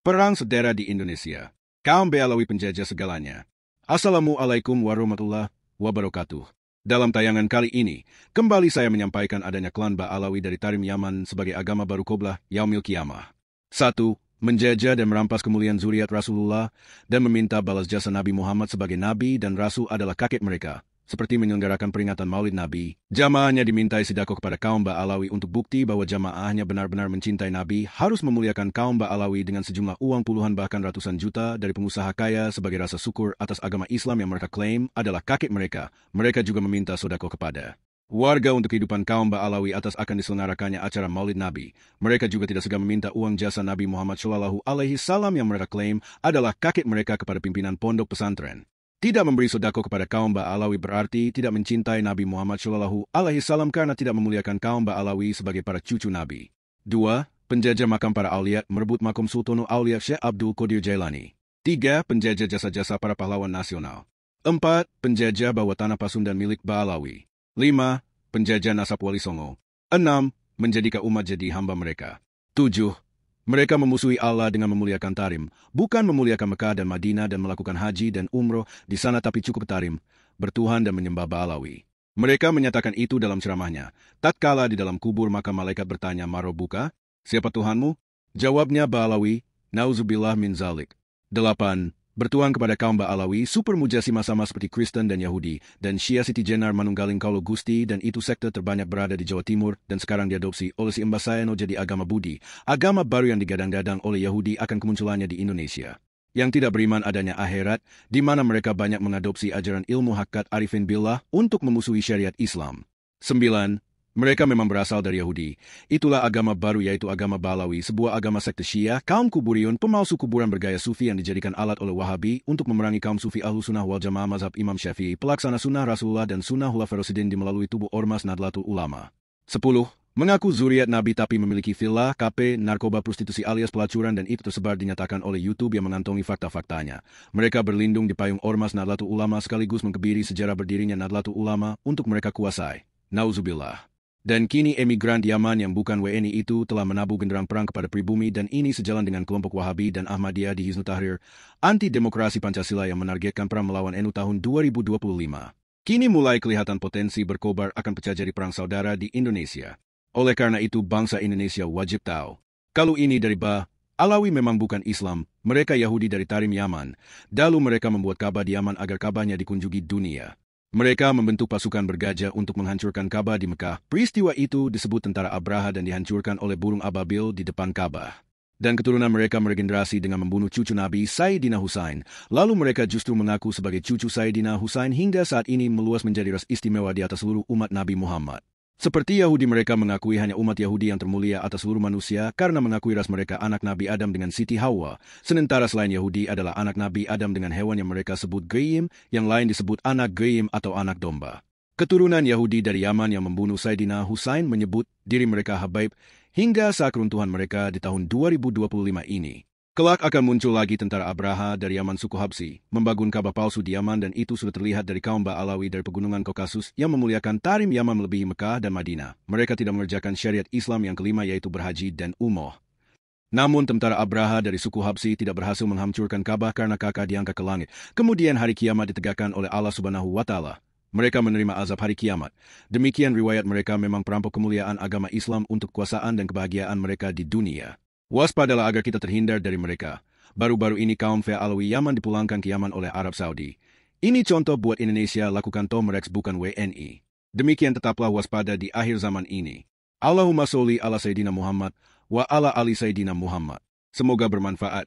Perang saudara di Indonesia. Kaum Alawi penjajah segalanya. Assalamualaikum warahmatullahi wabarakatuh. Dalam tayangan kali ini, kembali saya menyampaikan adanya klan Alawi dari Tarim Yaman sebagai agama baru Qiblah Yaumil Qiyamah. 1. Menjajah dan merampas kemuliaan zuriat Rasulullah dan meminta balas jasa Nabi Muhammad sebagai Nabi dan Rasul adalah kakek mereka. Seperti menyelenggarakan peringatan Maulid Nabi, jamaahnya dimintai sedekah kepada kaum Alawi untuk bukti bahwa jamaahnya benar-benar mencintai Nabi, harus memuliakan kaum Alawi dengan sejumlah uang puluhan bahkan ratusan juta dari pengusaha kaya sebagai rasa syukur atas agama Islam yang mereka klaim adalah kakek mereka. Mereka juga meminta sedekah kepada warga untuk kehidupan kaum Alawi atas akan diselenggarakannya acara Maulid Nabi. Mereka juga tidak segan meminta uang jasa Nabi Muhammad SAW yang mereka klaim adalah kakek mereka kepada pimpinan pondok pesantren. Tidak memberi sedekah kepada kaum Alawi berarti tidak mencintai Nabi Muhammad SAW karena tidak memuliakan kaum Alawi sebagai para cucu Nabi. 2. Penjajah makam para aulia merebut makam Sultanul Aulia Syekh Abdul Qadir Jailani. 3. Penjajah jasa-jasa para pahlawan nasional. 4. Penjajah bawa tanah Pasundan milik Alawi. 5. Penjajah nasab Wali Songo. 6. Menjadikan umat jadi hamba mereka. 7. Mereka memusuhi Allah dengan memuliakan Tarim, bukan memuliakan Mekah dan Madinah dan melakukan haji dan umroh di sana tapi cukup Tarim, bertuhan dan menyembah Alawi. Mereka menyatakan itu dalam ceramahnya. Tatkala di dalam kubur maka malaikat bertanya, Marobuka, siapa Tuhanmu? Jawabnya Alawi, Nauzubillah min zalik. 8. Bertuhan kepada kaum Alawi, super mujassimah sama seperti Kristen dan Yahudi, dan Syia Siti Jenar Manunggaling Kaulo Gusti, dan itu sekte terbanyak berada di Jawa Timur, dan sekarang diadopsi oleh si Mbasayano jadi agama Budi, agama baru yang digadang-gadang oleh Yahudi akan kemunculannya di Indonesia. Yang tidak beriman adanya akhirat, di mana mereka banyak mengadopsi ajaran ilmu hakikat Arifin Billah untuk memusuhi syariat Islam. 9. Mereka memang berasal dari Yahudi. Itulah agama baru yaitu agama Alawi, sebuah agama sekte Syia, kaum kuburion, pemalsu kuburan bergaya Sufi yang dijadikan alat oleh Wahabi untuk memerangi kaum Sufi Ahlussunnah wal Jamaah mazhab Imam Syafi'i, pelaksana sunnah Rasulullah dan sunnah Khulafaur Rasyidin melalui tubuh Ormas Nadlatul Ulama. 10. Mengaku zuriat Nabi tapi memiliki villa, KP, narkoba, prostitusi alias pelacuran dan itu tersebar dinyatakan oleh YouTube yang mengantongi fakta-faktanya. Mereka berlindung di payung Ormas Nadlatul Ulama sekaligus mengkebiri sejarah berdirinya Nadlatul Ulama untuk mereka kuasai. Nauzubillah. Dan kini emigran Yaman yang bukan WNI itu telah menabuh genderang perang kepada pribumi dan ini sejalan dengan kelompok Wahabi dan Ahmadiyah di Hizbut Tahrir, anti-demokrasi Pancasila yang menargetkan perang melawan NU tahun 2025. Kini mulai kelihatan potensi berkobar akan pecah jadi perang saudara di Indonesia. Oleh karena itu bangsa Indonesia wajib tahu. Kalau ini dari Alawi memang bukan Islam, mereka Yahudi dari Tarim Yaman. Lalu mereka membuat Ka'bah di Yaman agar Ka'bahnya dikunjungi dunia. Mereka membentuk pasukan bergajah untuk menghancurkan Ka'bah di Mekah. Peristiwa itu disebut tentara Abraha dan dihancurkan oleh burung ababil di depan Ka'bah. Dan keturunan mereka meregenerasi dengan membunuh cucu Nabi Sayyidina Husain. Lalu mereka justru mengaku sebagai cucu Sayyidina Husain hingga saat ini meluas menjadi ras istimewa di atas seluruh umat Nabi Muhammad. Seperti Yahudi mereka mengakui hanya umat Yahudi yang termulia atas seluruh manusia karena mengakui ras mereka anak Nabi Adam dengan Siti Hawa. Sementara selain Yahudi adalah anak Nabi Adam dengan hewan yang mereka sebut Goyim, yang lain disebut anak Goyim atau anak domba. Keturunan Yahudi dari Yaman yang membunuh Sayyidina Husain menyebut diri mereka Habaib hingga saat keruntuhan mereka di tahun 2025 ini. Kelak akan muncul lagi tentara Abraha dari Yaman suku Habsi, membangun Ka'bah palsu di Yaman dan itu sudah terlihat dari kaum Alawi dari pegunungan Kaukasus yang memuliakan Tarim Yaman melebihi Mekah dan Madinah. Mereka tidak mengerjakan syariat Islam yang kelima yaitu berhaji dan umroh. Namun tentara Abraha dari suku Habsi tidak berhasil menghancurkan Ka'bah karena kakak diangkat ke langit. Kemudian hari kiamat ditegakkan oleh Allah Subhanahu wa Ta'ala. Mereka menerima azab hari kiamat. Demikian riwayat mereka memang perampok kemuliaan agama Islam untuk kekuasaan dan kebahagiaan mereka di dunia. Waspadalah agar kita terhindar dari mereka. Baru-baru ini kaum Alawi Yaman dipulangkan ke Yaman oleh Arab Saudi. Ini contoh buat Indonesia lakukan Tomrex bukan WNI. Demikian tetaplah waspada di akhir zaman ini. Allahumma sholli ala Sayyidina Muhammad wa ala ali Sayyidina Muhammad. Semoga bermanfaat.